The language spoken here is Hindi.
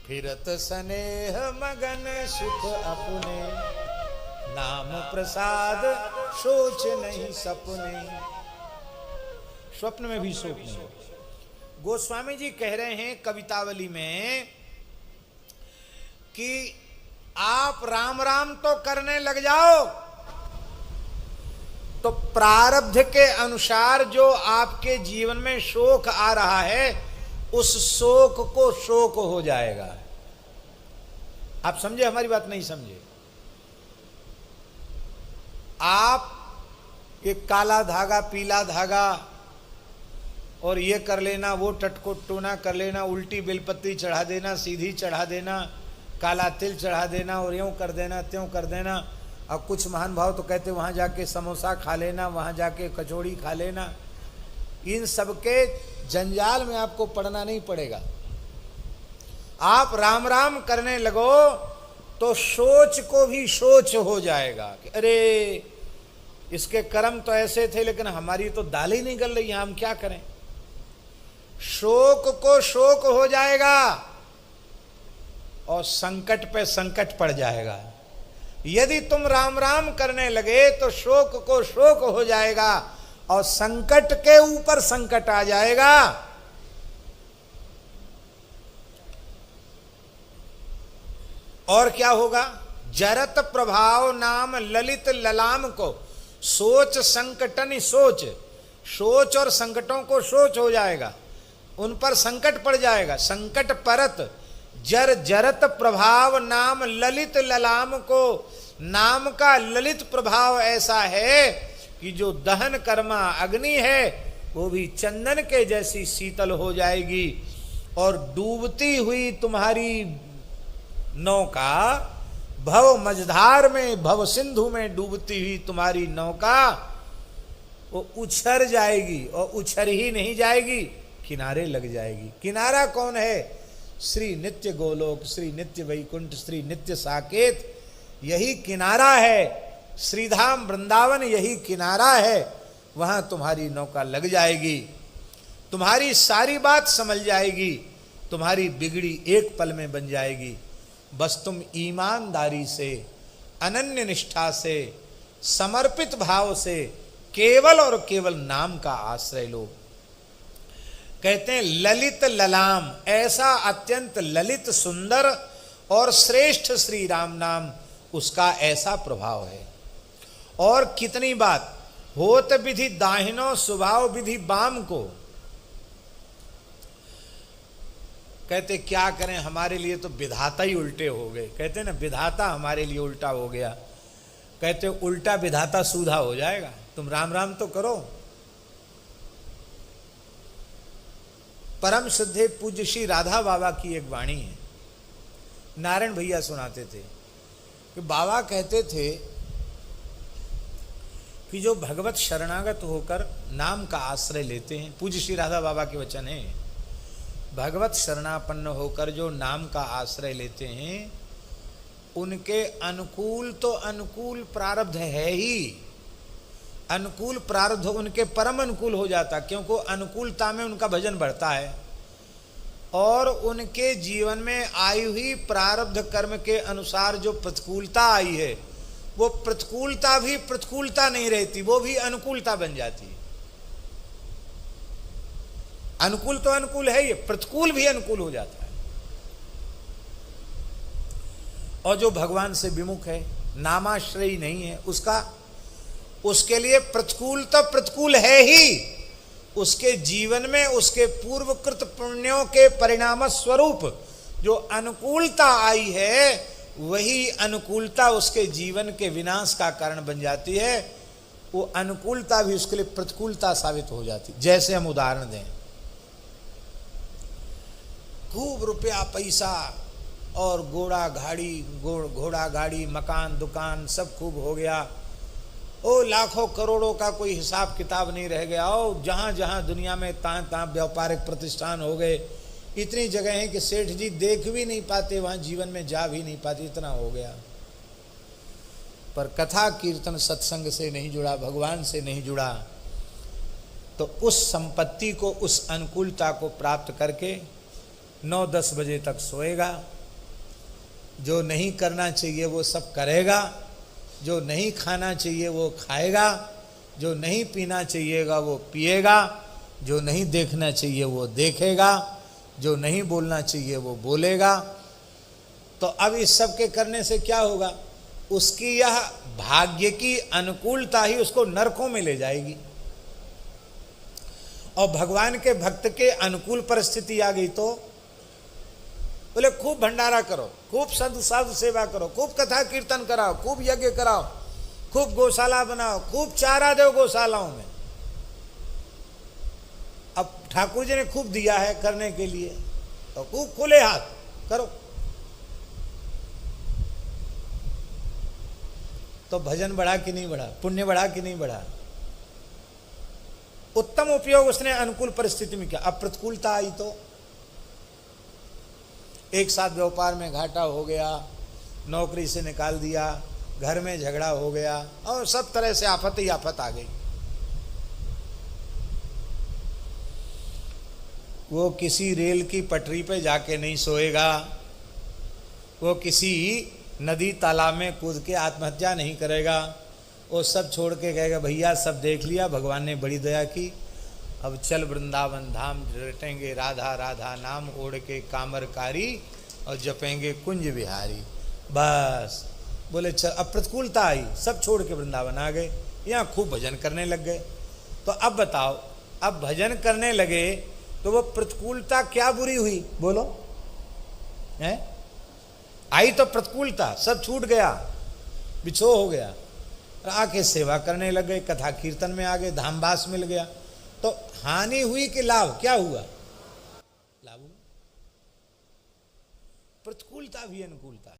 फिरत स्नेह मगन सुख अपने, नाम प्रसाद सोच नहीं सपने। स्वप्न में भी शोक नहीं। गोस्वामी जी कह रहे हैं कवितावली में कि आप राम राम तो करने लग जाओ तो प्रारब्ध के अनुसार जो आपके जीवन में शोक आ रहा है उस शोक को शोक हो जाएगा। आप समझे हमारी बात? नहीं समझे? आप ये काला धागा पीला धागा और ये कर लेना, वो टटको टूना कर लेना, उल्टी बेलपत्ती चढ़ा देना, सीधी चढ़ा देना, काला तिल चढ़ा देना और यूं कर देना त्यों कर देना। अब कुछ महान भाव तो कहते वहां जाके समोसा खा लेना, वहां जाके कचौड़ी खा लेना। इन सब के जंजाल में आपको पड़ना नहीं पड़ेगा। आप राम राम करने लगो तो सोच को भी सोच हो जाएगा कि अरे इसके कर्म तो ऐसे थे लेकिन हमारी तो दाल ही नहीं गल रही है, हम क्या करें। शोक को शोक हो जाएगा और संकट पे संकट पड़ जाएगा। यदि तुम राम राम करने लगे तो शोक को शोक हो जाएगा और संकट के ऊपर संकट आ जाएगा। और क्या होगा? जरत प्रभाव नाम ललित ललाम को, सोच संकटनि सोच, सोच और संकटों को सोच हो जाएगा, उन पर संकट पड़ जाएगा। संकट परत जर जरत प्रभाव नाम ललित ललाम को, नाम का ललित प्रभाव ऐसा है कि जो दहन कर्मा अग्नि है वो भी चंदन के जैसी शीतल हो जाएगी और डूबती हुई तुम्हारी नौका, भव मझधार में भव सिंधु में डूबती हुई तुम्हारी नौका वो उछर जाएगी और उछर ही नहीं जाएगी, किनारे लग जाएगी। किनारा कौन है? श्री नित्य गोलोक, श्री नित्य वैकुंठ, श्री नित्य साकेत, यही किनारा है। श्रीधाम वृंदावन यही किनारा है। वहां तुम्हारी नौका लग जाएगी, तुम्हारी सारी बात समझ जाएगी, तुम्हारी बिगड़ी एक पल में बन जाएगी। बस तुम ईमानदारी से, अनन्य निष्ठा से, समर्पित भाव से केवल और केवल नाम का आश्रय लो। कहते हैं ललित ललाम, ऐसा अत्यंत ललित सुंदर और श्रेष्ठ श्री राम नाम, उसका ऐसा प्रभाव है। और कितनी बात, होत विधि दाहिनो स्वभाव विधि बाम को। कहते क्या करें, हमारे लिए तो विधाता ही उल्टे हो गए। कहते ना विधाता हमारे लिए उल्टा हो गया। कहते उल्टा विधाता सूधा हो जाएगा। तुम राम राम तो करो। परम सिद्धे पूज्य श्री राधा बाबा की एक वाणी है, नारायण भैया सुनाते थे कि बाबा कहते थे कि जो भगवत शरणागत होकर नाम का आश्रय लेते हैं, पूज्य श्री राधा बाबा के वचन है, भगवत शरणापन्न होकर जो नाम का आश्रय लेते हैं उनके अनुकूल तो अनुकूल प्रारब्ध है ही, अनुकूल प्रारब्ध उनके परम अनुकूल हो जाता, क्योंकि अनुकूलता में उनका भजन बढ़ता है और उनके जीवन में आई हुई प्रारब्ध कर्म के अनुसार जो प्रतिकूलता आई है वो प्रतिकूलता भी प्रतिकूलता नहीं रहती, वो भी अनुकूलता बन जाती है। अनुकूल तो अनुकूल है, ये प्रतिकूल भी अनुकूल हो जाता है। और जो भगवान से विमुख है, नामाश्रयी नहीं है, उसके लिए प्रतिकूल तो प्रतिकूल है ही, उसके जीवन में उसके पूर्वकृत पुण्यों के परिणाम स्वरूप जो अनुकूलता आई है वही अनुकूलता उसके जीवन के विनाश का कारण बन जाती है। वो अनुकूलता भी उसके लिए प्रतिकूलता साबित हो जाती। जैसे हम उदाहरण दें, खूब रुपया पैसा और घोड़ा गाड़ी मकान दुकान सब खूब हो गया, ओ लाखों करोड़ों का कोई हिसाब किताब नहीं रह गया, ओ जहाँ जहाँ दुनिया में तहाँ व्यापारिक प्रतिष्ठान हो गए, इतनी जगह हैं कि सेठ जी देख भी नहीं पाते, वहाँ जीवन में जा भी नहीं पाते, इतना हो गया। पर कथा कीर्तन सत्संग से नहीं जुड़ा, भगवान से नहीं जुड़ा, तो उस संपत्ति को, उस अनुकूलता को प्राप्त करके 9-10 बजे तक सोएगा, जो नहीं करना चाहिए वो सब करेगा, जो नहीं खाना चाहिए वो खाएगा, जो नहीं पीना चाहिएगा वो पिएगा, जो नहीं देखना चाहिए वो देखेगा, जो नहीं बोलना चाहिए वो बोलेगा। तो अब इस सब के करने से क्या होगा? उसकी यह भाग्य की अनुकूलता ही उसको नरकों में ले जाएगी। और भगवान के भक्त के अनुकूल परिस्थिति आ गई तो बोले खूब भंडारा करो, खूब साधु सेवा करो, खूब कथा कीर्तन कराओ, खूब यज्ञ कराओ, खूब गौशाला बनाओ, खूब चारा दो गौशालाओं में। अब ठाकुर जी ने खूब दिया है करने के लिए, तो खूब खुले हाथ करो। तो भजन बढ़ा कि नहीं बढ़ा? पुण्य बढ़ा कि नहीं बढ़ा? उत्तम उपयोग उसने अनुकूल परिस्थिति में किया। अब प्रतिकूलता आई तो एक साथ व्यापार में घाटा हो गया, नौकरी से निकाल दिया, घर में झगड़ा हो गया, और सब तरह से आफत ही आफत आ गई। वो किसी रेल की पटरी पे जाके नहीं सोएगा, वो किसी नदी तालाब में कूद के आत्महत्या नहीं करेगा, वो सब छोड़ के कहेगा भैया सब देख लिया, भगवान ने बड़ी दया की, अब चल वृंदावन धाम, रटेंगे राधा राधा नाम, ओढ़ के कामरकारी और जपेंगे कुंज बिहारी। बस बोले चल, अब प्रतिकूलता आई, सब छोड़ के वृंदावन आ गए, यहाँ खूब भजन करने लग गए। तो अब बताओ, अब भजन करने लगे तो वो प्रतिकूलता क्या बुरी हुई? बोलो है? आई तो प्रतिकूलता, सब छूट गया, बिछो हो गया, आके सेवा करने लग गए, कथा कीर्तन में आ गए, धामवास मिल गया। तो हानि हुई कि लाभ? क्या हुआ? लाभ हुआ। प्रतिकूलता भी अनुकूलता।